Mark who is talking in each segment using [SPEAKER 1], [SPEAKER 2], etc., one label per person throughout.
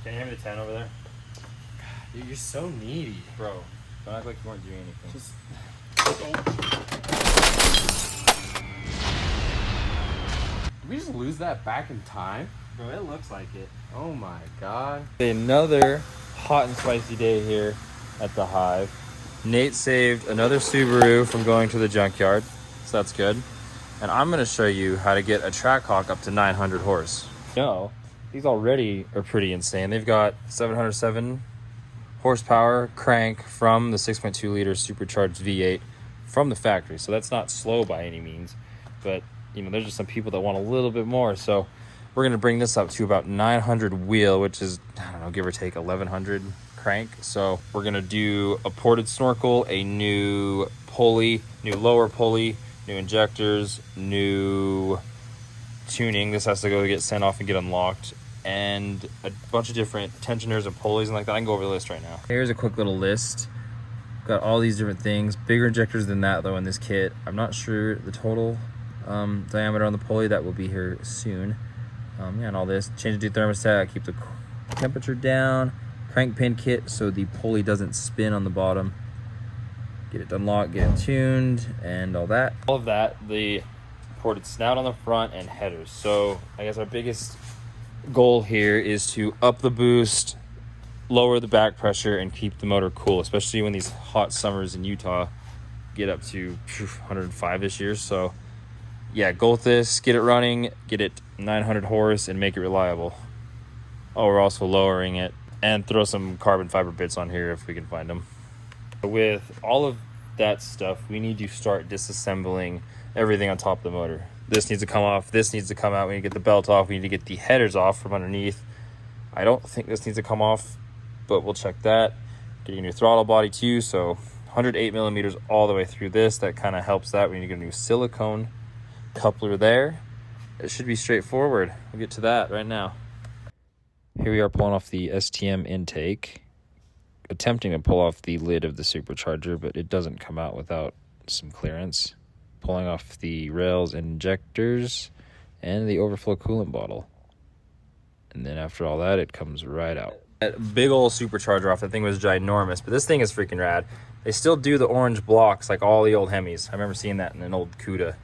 [SPEAKER 1] Can you hand me the 10 over there?
[SPEAKER 2] Dude, you're so needy.
[SPEAKER 1] Bro, don't act like you weren't doing anything.
[SPEAKER 2] Just... Did we just lose that back in time?
[SPEAKER 1] Bro, it looks like it.
[SPEAKER 2] Oh my god.
[SPEAKER 1] Another hot and spicy day here at the Hive. Nate saved another Subaru from going to the junkyard, so that's good. And I'm going to show you how to get a Trackhawk up to 900 horse. No, these already are pretty insane. They've got 707 horsepower crank from the 6.2 liter supercharged V8 from the factory. So that's not slow by any means, but you know, there's just some people that want a little bit more. So we're going to bring this up to about 900 wheel, which is, I don't know, give or take 1100 crank. So we're going to do a ported snorkel, a new pulley, new lower pulley, new injectors, new tuning. This has to go get sent off and get unlocked, and a bunch of different tensioners and pulleys and like that. I can go over the list right now. Here's a quick little list. Got all these different things. Bigger injectors than that though in this kit. I'm not sure the total diameter on the pulley. That will be here soon. Yeah, and all this. Change the thermostat, keep the temperature down. Crank pin kit so the pulley doesn't spin on the bottom. Get it unlocked, get it tuned, and all that. All of that, the ported snout on the front and headers. So I guess our biggest goal here is to up the boost, lower the back pressure, and keep the motor cool, especially when these hot summers in Utah get up to 105-ish years. So yeah, go with this, get it running, get it 900 horse, and make it reliable. Oh, we're also lowering it, and throw some carbon fiber bits on here if we can find them. With all of that stuff, we need to start disassembling everything on top of the motor. This needs to come off, this needs to come out, we need to get the belt off, we need to get the headers off from underneath. I don't think this needs to come off, but we'll check that. Getting a new throttle body too, so 108 millimeters all the way through this. That kind of helps that. We need to get a new silicone coupler there. It should be straightforward. We'll get to that right now. Here we are pulling off the STM intake, attempting to pull off the lid of the supercharger, but it doesn't come out without some clearance. Pulling off the rails and injectors and the overflow coolant bottle. And then after all that, it comes right out. That big old supercharger off, that thing was ginormous, but this thing is freaking rad. They still do the orange blocks like all the old Hemis. I remember seeing that in an old Cuda.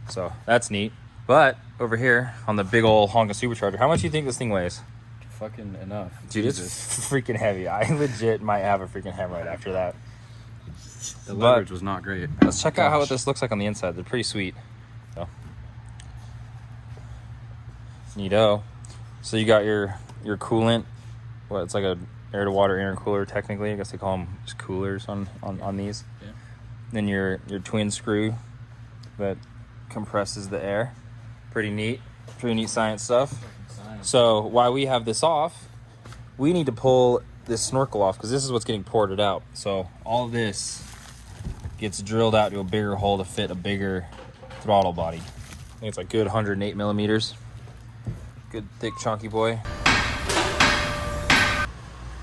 [SPEAKER 1] So that's neat. But over here on the big old Honda supercharger, how much do you think this thing weighs?
[SPEAKER 2] Fucking enough.
[SPEAKER 1] Dude, it's freaking heavy. I legit might have a freaking hemorrhoid after that.
[SPEAKER 2] The leverage was not great.
[SPEAKER 1] Let's check out how this looks like on the inside. They're pretty sweet. So. Neato. So you got your coolant. Well, it's like a air to water intercooler technically. I guess they call them just coolers on these. Yeah. Then your twin screw that compresses the air. Pretty neat science stuff. So while we have this off, we need to pull this snorkel off because this is what's getting ported out. So all of this gets drilled out to a bigger hole to fit a bigger throttle body. I think it's like good 108 millimeters. Good thick chunky boy.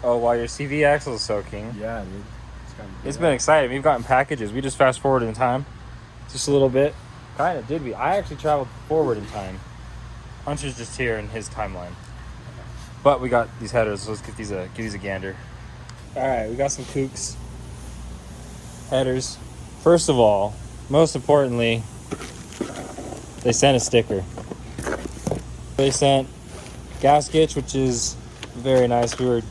[SPEAKER 1] Oh, while your CV axle is soaking.
[SPEAKER 2] Yeah, dude.
[SPEAKER 1] It's been exciting. We've gotten packages. We just fast forward in time. Just a little bit. Kind of, did we? I actually traveled forward in time. Hunter's just here in his timeline. But we got these headers, so let's give these a gander. Alright, we got some kooks. Headers. First of all, most importantly, they sent a sticker. They sent gaskets, which is very nice. We were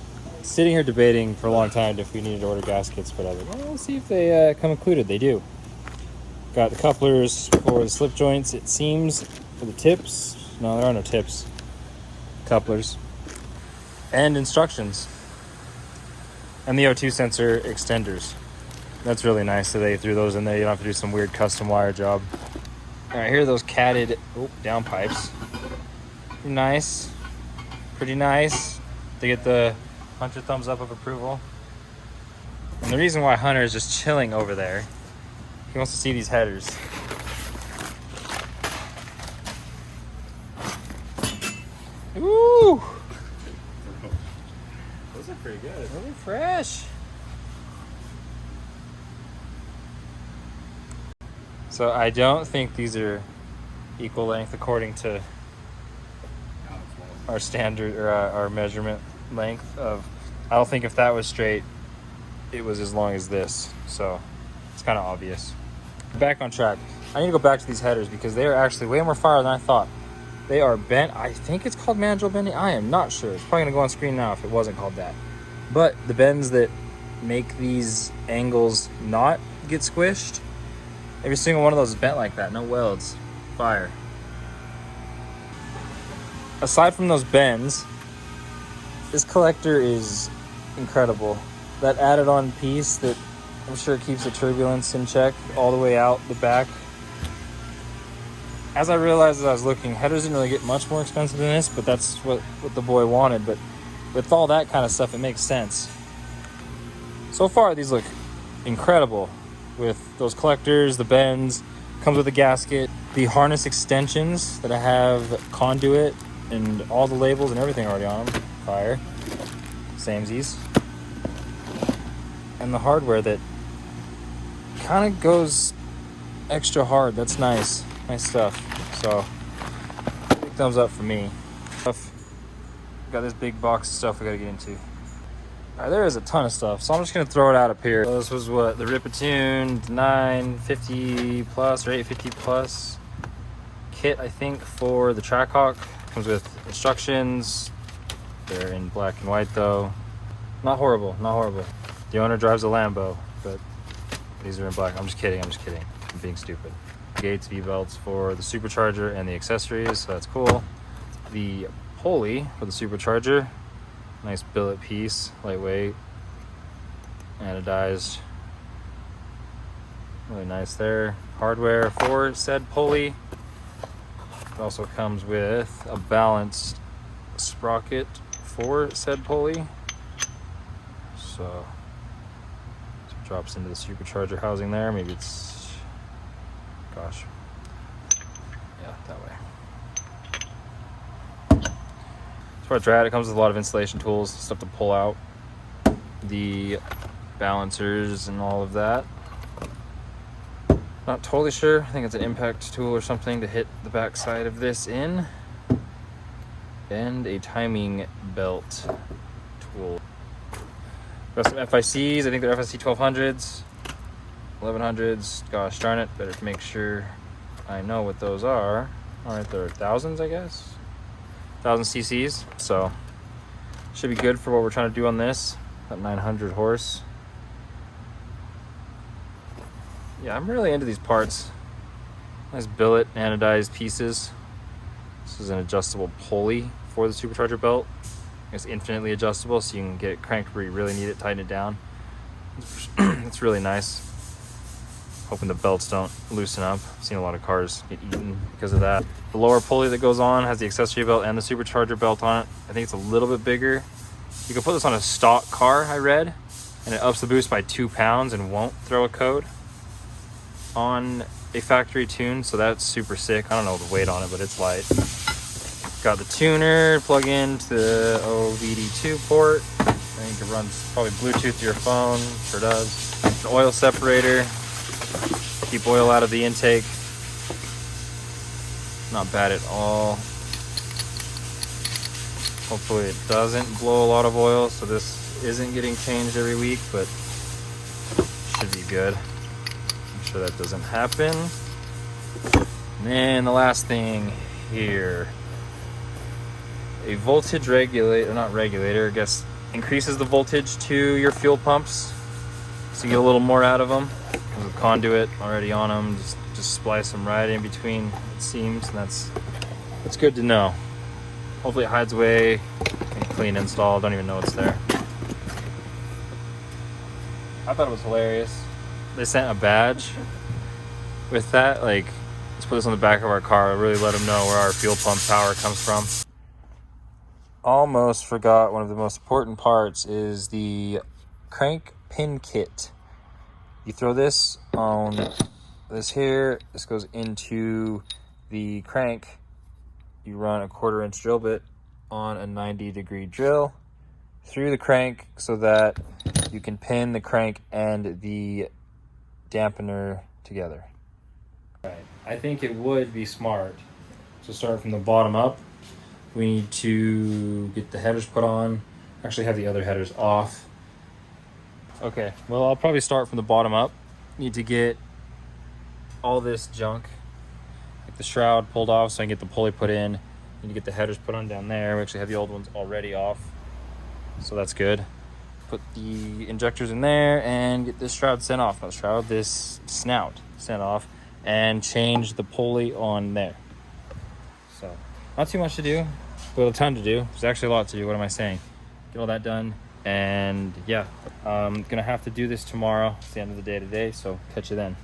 [SPEAKER 1] sitting here debating for a long time if we needed to order gaskets, but I was like, well, let's see if they come included. They do. Got the couplers for the slip joints, it seems, for the tips. No, there are no tips. Couplers. And instructions. And the O2 sensor extenders. That's really nice that they threw those in there. You don't have to do some weird custom wire job. Alright, here are those catted down pipes. Nice. Pretty nice. They get the Hunter thumbs up of approval. And the reason why Hunter is just chilling over there, he wants to see these headers. Ooh! Those are pretty good. Really fresh. So I don't think these are equal length according to our standard or our measurement. length of, I don't think if that was straight, it was as long as this. So it's kind of obvious. Back on track. I need to go back to these headers because they are actually way more fire than I thought. They are bent. I think it's called mandrel bending. I am not sure. It's probably gonna go on screen now if it wasn't called that. But the bends that make these angles not get squished, every single one of those is bent like that. No welds. Fire. Aside from those bends, this collector is incredible. That added on piece that I'm sure keeps the turbulence in check all the way out the back. As I realized as I was looking, headers didn't really get much more expensive than this, but that's what the boy wanted. But with all that kind of stuff, it makes sense. So far, these look incredible with those collectors, the bends, comes with a gasket, the harness extensions that I have conduit and all the labels and everything already on them. Fire. Samesies. And the hardware that kind of goes extra hard. That's nice. Nice stuff. So, big thumbs up for me. Got this big box of stuff we gotta get into. Alright, there is a ton of stuff, so I'm just gonna throw it out up here. So this was what, the Ripatune 950 plus or 850 plus kit, I think, for the Trackhawk. Comes with instructions. They're in black and white though. Not horrible, not horrible. The owner drives a Lambo, but these are in black. I'm just kidding, I'm being stupid. Gates, V-belts for the supercharger and the accessories, so that's cool. The pulley for the supercharger. Nice billet piece, lightweight, anodized. Really nice there. Hardware for said pulley. It also comes with a balanced sprocket for said pulley. So it drops into the supercharger housing there. Maybe it's, gosh, yeah, that way. That's where it's at. It comes with a lot of installation tools, stuff to pull out, the balancers and all of that. Not totally sure. I think it's an impact tool or something to hit the back side of this in. And a timing belt tool. Got some FICs. I think they're FIC 1200s, 1100s. Gosh darn it. Better make sure I know what those are. All right, they're thousands, I guess. 1000 cc's. So should be good for what we're trying to do on this. About 900 horse. Yeah, I'm really into these parts. Nice billet anodized pieces. This is an adjustable pulley for the supercharger belt. It's infinitely adjustable, so you can get it cranked where you really need it, tighten it down. It's really nice. Hoping the belts don't loosen up. I've seen a lot of cars get eaten because of that. The lower pulley that goes on has the accessory belt and the supercharger belt on it. I think it's a little bit bigger. You can put this on a stock car, I read, and it ups the boost by 2 pounds and won't throw a code on a factory tune, so that's super sick. I don't know the weight on it, but it's light. Got the tuner, plug into the OBD2 port. I think it runs probably Bluetooth to your phone, sure does. An oil separator, keep oil out of the intake. Not bad at all. Hopefully it doesn't blow a lot of oil, so this isn't getting changed every week, but should be good. I'm sure that doesn't happen. And then the last thing here, a voltage regulator, not regulator, I guess increases the voltage to your fuel pumps, so you get a little more out of them. Comes with conduit already on them, just splice them right in between, it seems, and that's good to know. Hopefully it hides away, clean install, don't even know it's there. I thought it was hilarious. They sent a badge with that, like, let's put this on the back of our car, really let them know where our fuel pump power comes from. Almost forgot one of the most important parts is the crank pin kit. You throw this on this here, this goes into the crank. You run a 1/4 inch drill bit on a 90-degree drill through the crank so that you can pin the crank and the dampener together. All right, I think it would be smart to start from the bottom up. We need to get the headers put on, Actually have the other headers off. Okay, well, I'll probably start from the bottom up. Need to get all this junk, like the shroud, pulled off so I can get the pulley put in. Need to get the headers put on down there. We actually have the old ones already off, so that's good. Put the injectors in there and get this shroud sent off. Not shroud, this snout sent off, and change the pulley on there. So, not too much to do, but a ton to do. There's actually a lot to do. What am I saying? Get all that done, and yeah, I'm gonna have to do this tomorrow. It's the end of the day today, so catch you then.